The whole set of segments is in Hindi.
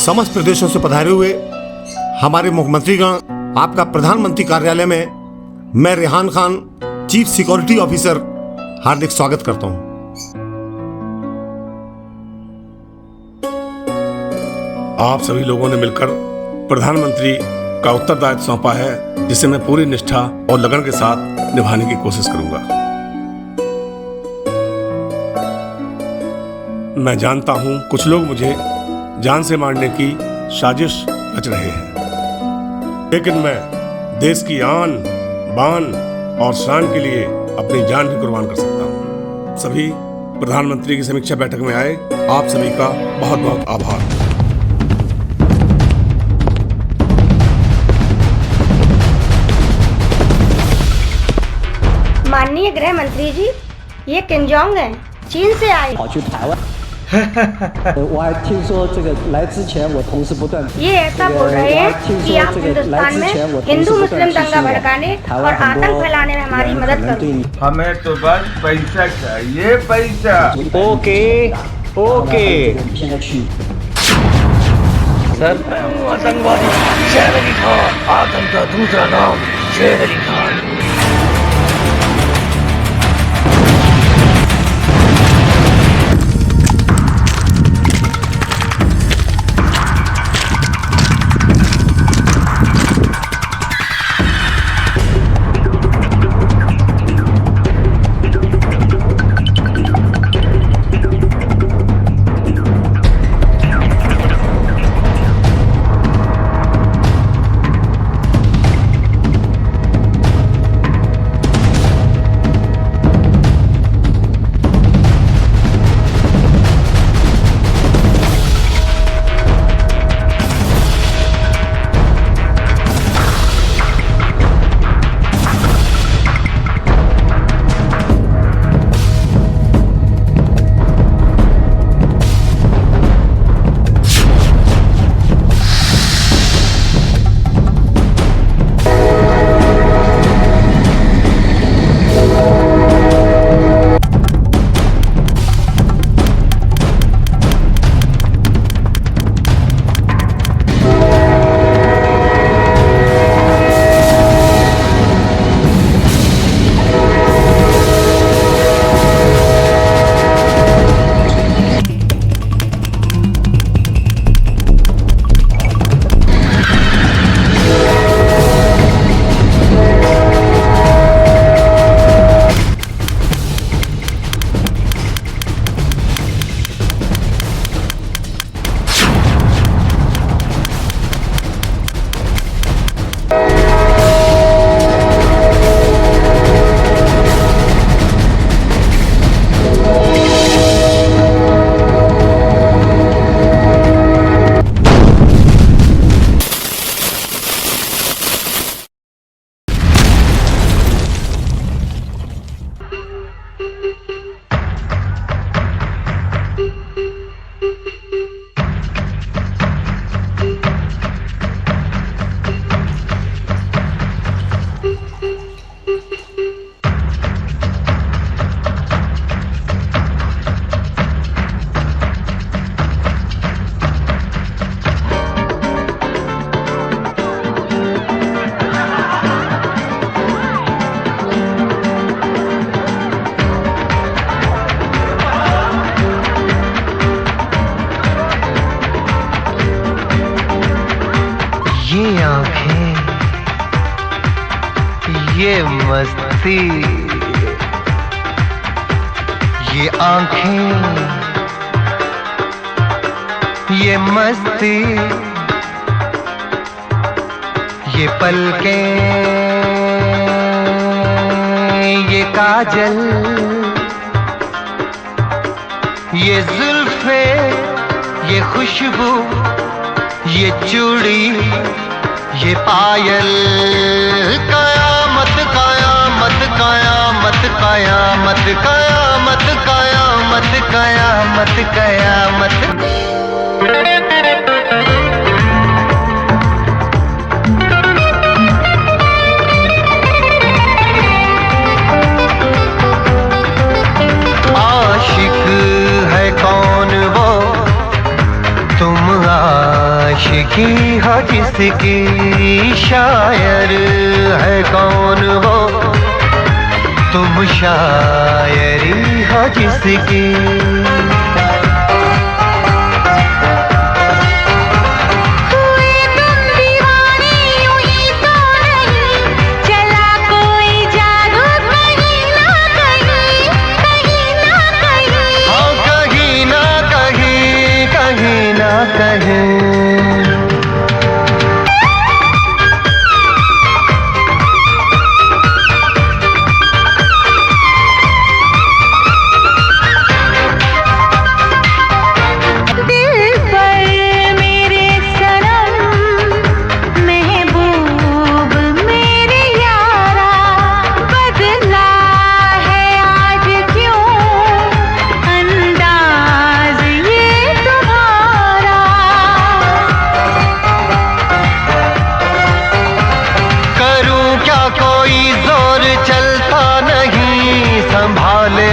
समस्त प्रदेशों से पधारे हुए हमारे मुख्यमंत्रीगण, आपका प्रधानमंत्री कार्यालय में मैं Rehan Khan, chief security officer, हार्दिक स्वागत करता हूं। आप सभी लोगों ने मिलकर प्रधानमंत्री का उत्तरदायित्व सौंपा है, जिसे मैं पूरी निष्ठा और लगन के साथ निभाने की कोशिश करूंगा। मैं जानता हूं कुछ लोग मुझे जान से मारने की साजिश रच रहे हैं, लेकिन मैं देश की आन, बान और शान के लिए अपनी जान भी कुर्बान कर सकता हूं। सभी प्रधानमंत्री की समीक्षा बैठक में आए आप सभी का बहुत बहुत आभार। माननीय गृह मंत्री जी, ये किम जोंग हैं, चीन से आए। 跑去台湾。我还听说这个来之前，我同事不断 ये ऐसा बोल रहे हैं कि आप हिंदुस्तान में हिंदू मुस्लिम दंगा भड़काने और आतंक फैलाने में हमारी मदद करो। हमें तो बस पैसा चाहिए, पैसा। Okay okay 现在去 sir. आतंकवादी शेर अली खान, आतंक का दूसरा नाम शेर अली खान। ये आंखें, ये मस्ती, ये आंखें, ये मस्ती, ये पलकें, ये काजल, ये जुल्फे, ये खुशबू, ये चूड़ी, ये पायल, कयामत कयामत कयामत कयामत कयामत कयामत कयामत कयामत। आशिक है कौन वो, तुम आ लिखी हो जिसकी, शायर है कौन वो, तुम शायरी हो जिसकी।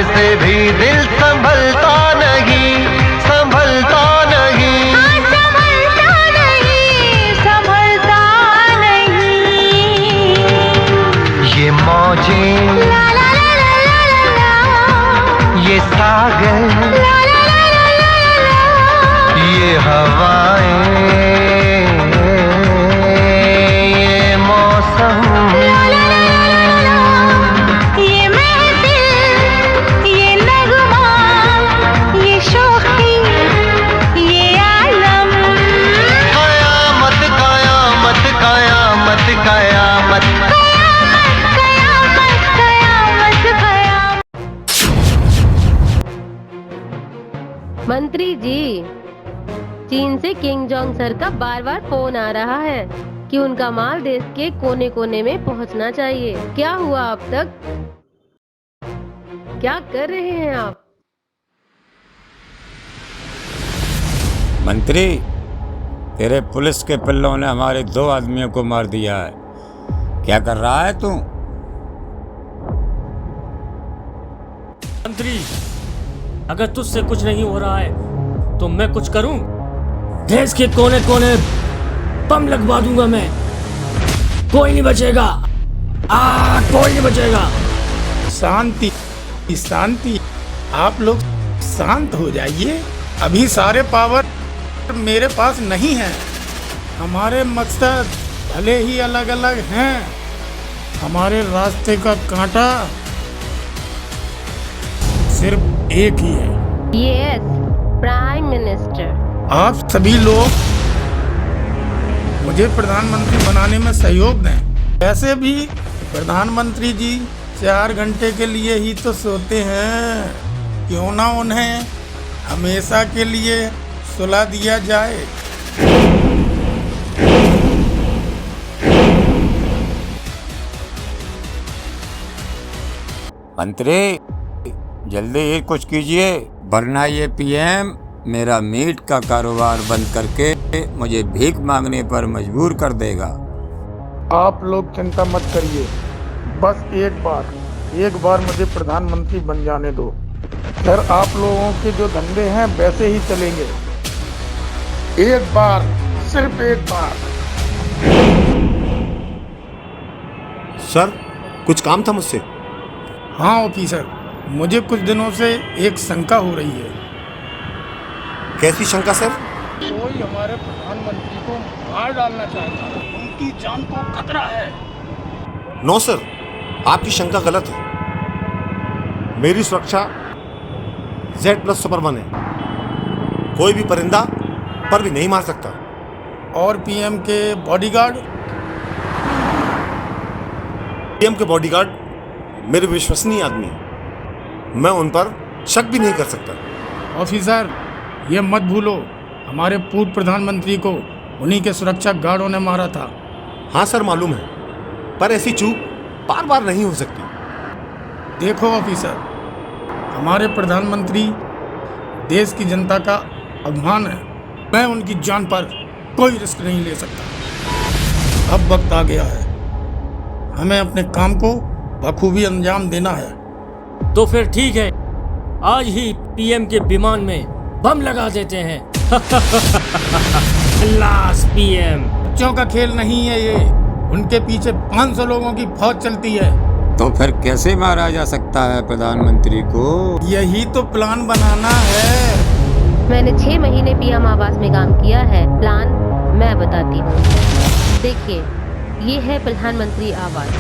से भी दिल संभलता नहीं, संभलता नहीं, संभलता नहीं, संभलता नहीं। ये मौजें ला ला ला ला ला ला, ये सागर ला ला ला ला ला ला, ये हवाएं, ये मौसम, मंत्री जी, चीन से किंग जोंग सर का बार बार फोन आ रहा है कि उनका माल देश के कोने कोने में पहुंचना चाहिए। क्या हुआ अब तक? क्या कर रहे हैं आप? मंत्री, तेरे पुलिस के पिल्लों ने हमारे 2 आदमियों को मार दिया है। क्या कर रहा है तू? मंत्री, अगर तुझसे कुछ नहीं हो रहा है तो मैं कुछ करूं? देश के कोने कोने बम लगवा दूंगा मैं, कोई नहीं बचेगा, कोई नहीं बचेगा। शांति शांति, आप लोग शांत हो जाइए। अभी सारे पावर मेरे पास नहीं है। हमारे मकसद भले ही अलग अलग हैं, हमारे रास्ते का कांटा सिर्फ एक ही है। Yes, prime minister. आप सभी लोग मुझे प्रधानमंत्री बनाने में सहयोग दें। वैसे भी प्रधानमंत्री जी 4 घंटे के लिए ही तो सोते हैं, क्यों ना उन्हें हमेशा के लिए सुला दिया जाए। मंत्री, जल्दी कुछ कीजिए, वरना ये पीएम मेरा मीट का कारोबार बंद करके मुझे भीख मांगने पर मजबूर कर देगा। आप लोग चिंता मत करिए, बस एक बार मुझे प्रधानमंत्री बन जाने दो, फिर आप लोगों के जो धंधे हैं वैसे ही चलेंगे। एक बार, सिर्फ एक बार। सर, कुछ काम था मुझसे। हाँ ऑफिसर, मुझे कुछ दिनों से एक शंका हो रही है। कैसी शंका सर? कोई हमारे प्रधानमंत्री को मार डालना चाहता है, उनकी जान को खतरा है। नो सर, आपकी शंका गलत है। मेरी सुरक्षा Z+ सुपरमैन है, कोई भी परिंदा पर भी नहीं मार सकता। और पीएम के बॉडीगार्ड? पीएम के बॉडीगार्ड मेरे विश्वसनीय आदमी हैं, मैं उन पर शक भी नहीं कर सकता। ऑफिसर, ये मत भूलो, हमारे पूर्व प्रधानमंत्री को उन्हीं के सुरक्षा गार्डों ने मारा था। हाँ सर, मालूम है, पर ऐसी चूक बार बार नहीं हो सकती। देखो ऑफिसर, हमारे प्रधानमंत्री देश की जनता का अभिमान है, मैं उनकी जान पर कोई रिस्क नहीं ले सकता। अब वक्त आ गया है, हमें अपने काम को बखूबी अंजाम देना है। तो फिर ठीक है, आज ही पीएम के विमान में बम लगा देते हैं। खल्लास पीएम। बच्चों का खेल नहीं है ये, उनके पीछे 500 लोगों की फौज चलती है। तो फिर कैसे मारा जा सकता है प्रधानमंत्री को? यही तो प्लान बनाना है। मैंने 6 महीने पीएम आवास में काम किया है। प्लान मैं बताती हूँ। देखिए, ये है प्रधानमंत्री आवास।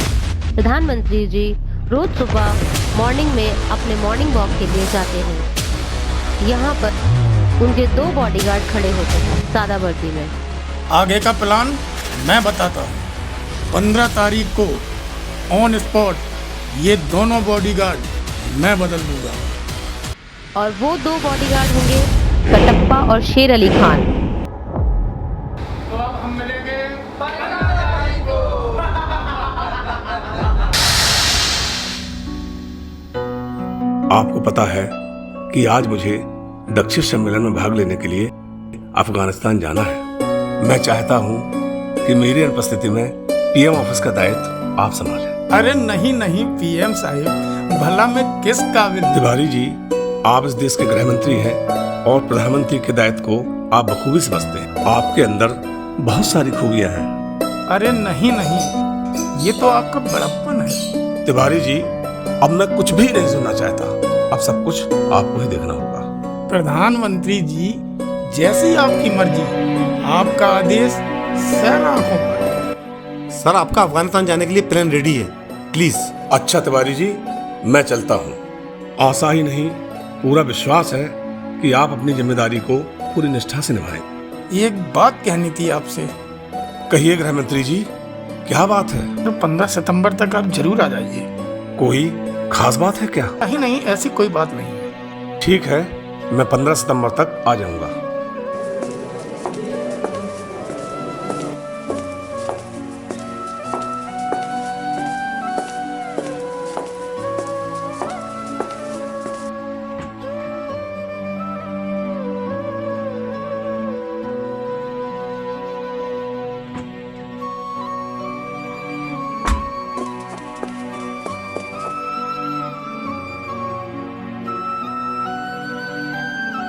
प्रधानमंत्री जी रोज सुबह मॉर्निंग में अपने मॉर्निंग वॉक के लिए जाते हैं। यहाँ पर उनके 2 बॉडीगार्ड खड़े होते हैं सादा वर्दी में। आगे का प्लान मैं बताता हूँ। 15 तारीख को ऑन स्पॉट ये दोनों बॉडीगार्ड मैं बदल दूंगा। और वो 2 बॉडीगार्ड होंगे कटप्पा और शेर अली खान। तो अब हम मिलेंगे। आपको पता है कि आज मुझे दक्षिण सम्मेलन में भाग लेने के लिए अफगानिस्तान जाना है। मैं चाहता हूँ कि मेरी अनुपस्थिति में पीएम ऑफिस का दायित्व आप संभालें। अरे नहीं नहीं पीएम साहिब, भला मैं किस काबिल। तिवारी जी, आप इस देश के गृह मंत्री हैं और प्रधानमंत्री के दायित्व को आप बखूबी समझते हैं। आपके अंदर बहुत सारी खूबियां हैं। अरे नहीं नहीं, ये तो आपका बड़प्पन है। तिवारी जी, अब मैं कुछ भी नहीं सुनना चाहता। अब सब कुछ आपको ही देखना होगा। प्रधानमंत्री जी, जैसी आपकी मर्जी, आपका आदेश सर आंखों पर। सर, आपका अफगानिस्तान जाने के लिए प्लान रेडी है, प्लीज। अच्छा तिवारी जी, मैं चलता हूँ। आशा ही नहीं, पूरा विश्वास है कि आप अपनी जिम्मेदारी को पूरी निष्ठा से निभाएं। एक बात कहनी थी आपसे। कहिए गृह मंत्री जी, क्या बात है? तो 15 सितंबर तक आप जरूर आ जाइए। कोई खास बात है क्या? नहीं नहीं, ऐसी कोई बात नहीं है। ठीक है, मैं 15 सितंबर तक आ जाऊंगा।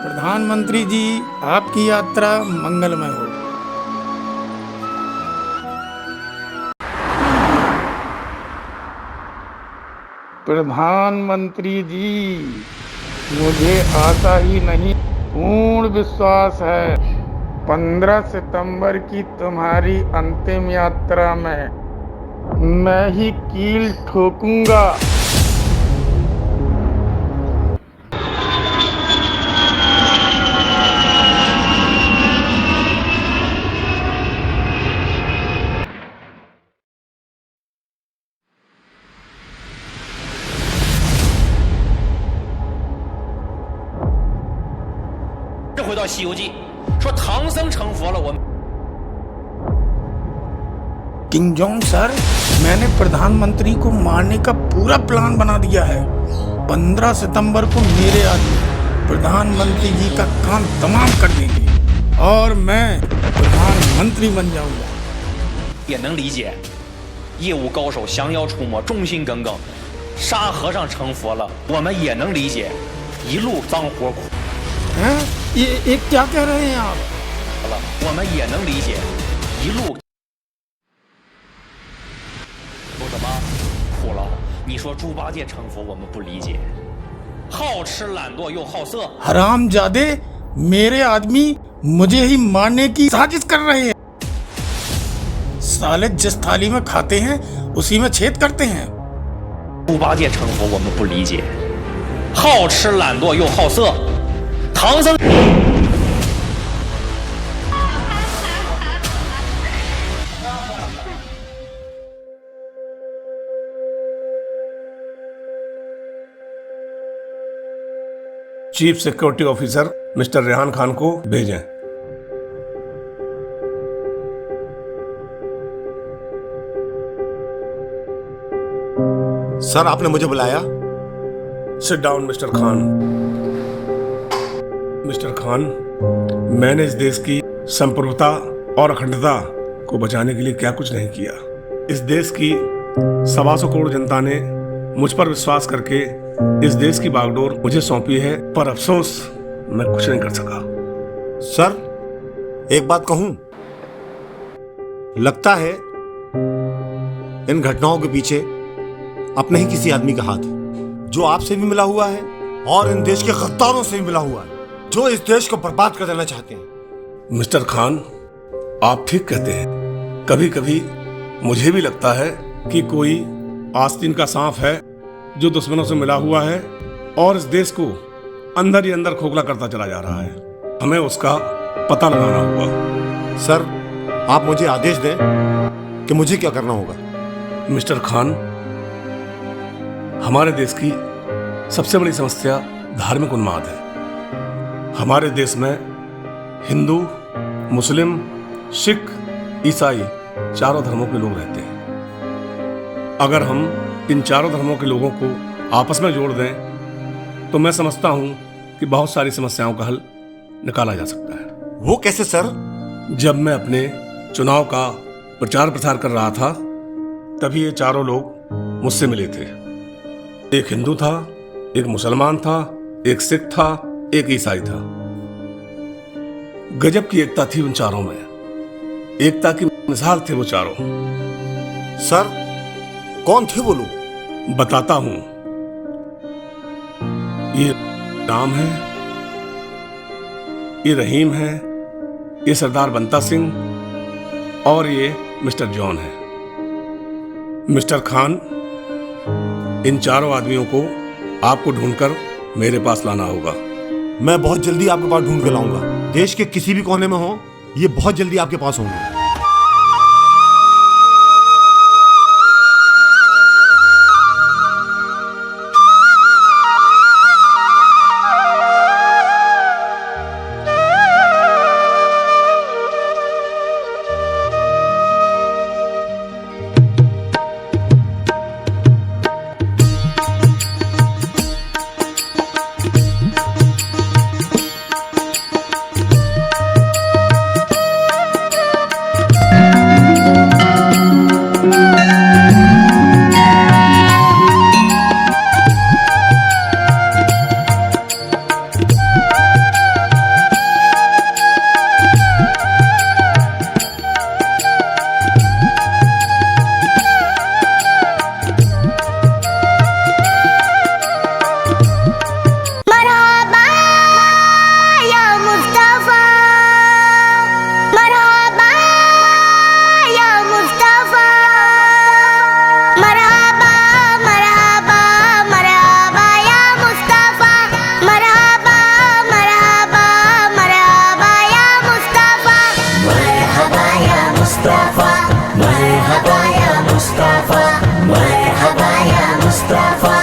प्रधानमंत्री जी, आपकी यात्रा मंगलमय हो। प्रधानमंत्री जी, मुझे आशा ही नहीं, पूर्ण विश्वास है 15 सितंबर की तुम्हारी अंतिम यात्रा में मैं ही कील ठोकूंगा।西游记说唐僧成佛了，我们 किंग जॉन्ग सर, मैंने प्रधानमंत्री को मारने का पूरा प्लान बना दिया है। 15 सितंबर को मेरे आदमी प्रधानमंत्री जी का काम तमाम कर देंगे और मैं प्रधानमंत्री बन जाऊंगा। 也能理解，业务高手降妖除魔，忠心耿耿，沙和尚成佛了，我们也能理解，一路脏活苦。 हैं? ये क्या कह रहे हैं आप? 我们也能理解，一路。说什么苦了？你说猪八戒成佛，我们不理解。好吃懒惰又好色。 हरामजादे, मेरे आदमी मुझे ही मारने की साजिश कर रहे हैं। साले जिस थाली में खाते हैं उसी में छेद करते हैं। 猪八戒成佛，我们不理解。好吃懒惰又好色。 唐僧。 chief security officer mister Rehan Khan को भेजें। सर, आपने मुझे बुलाया? Sit down mister Khan. Mister Khan, मैंने इस देश की संप्रभुता और अखंडता को बचाने के लिए क्या कुछ नहीं किया। इस देश की 125 करोड़ जनता ने मुझ पर विश्वास करके इस देश की बागडोर मुझे सौंपी है, पर अफसोस मैं कुछ नहीं कर सका। सर, एक बात कहूं, लगता है इन घटनाओं के पीछे अपने ही किसी आदमी का हाथ है, जो आपसे भी मिला हुआ है और इन देश के गद्दारों से भी मिला हुआ है, जो इस देश को बर्बाद कर देना चाहते हैं। मिस्टर खान, आप ठीक कहते हैं। कभी कभी मुझे भी लगता है कि कोई आस्तीन का सांप है जो दुश्मनों से मिला हुआ है और इस देश को अंदर ही अंदर खोखला करता चला जा रहा है। हमें उसका पता लगाना होगा। सर, आप मुझे आदेश दें कि मुझे क्या करना होगा। मिस्टर खान, हमारे देश की सबसे बड़ी समस्या धार्मिक उन्माद है। हमारे देश में हिंदू, मुस्लिम, सिख, ईसाई चारों धर्मों के लोग रहते हैं। अगर हम इन चारों धर्मों के लोगों को आपस में जोड़ दें तो मैं समझता हूं कि बहुत सारी समस्याओं का हल निकाला जा सकता है। वो कैसे सर? जब मैं अपने चुनाव का प्रचार प्रसार कर रहा था तभी ये चारों लोग मुझसे मिले थे। एक हिंदू था, एक मुसलमान था, एक सिख था, एक ईसाई था। गजब की एकता थी उन चारों में। एकता की मिसाल थे वो चारों। सर, कौन थे वो लोग? बताता हूं। ये राम है, ये रहीम है, ये सरदार बंता सिंह और ये मिस्टर जॉन है। मिस्टर खान, इन चारों आदमियों को आपको ढूंढकर मेरे पास लाना होगा। मैं बहुत जल्दी आपके पास ढूंढ के लाऊंगा। देश के किसी भी कोने में हो, ये बहुत जल्दी आपके पास होंगे। Mustafa, Mustafa, Mustafa.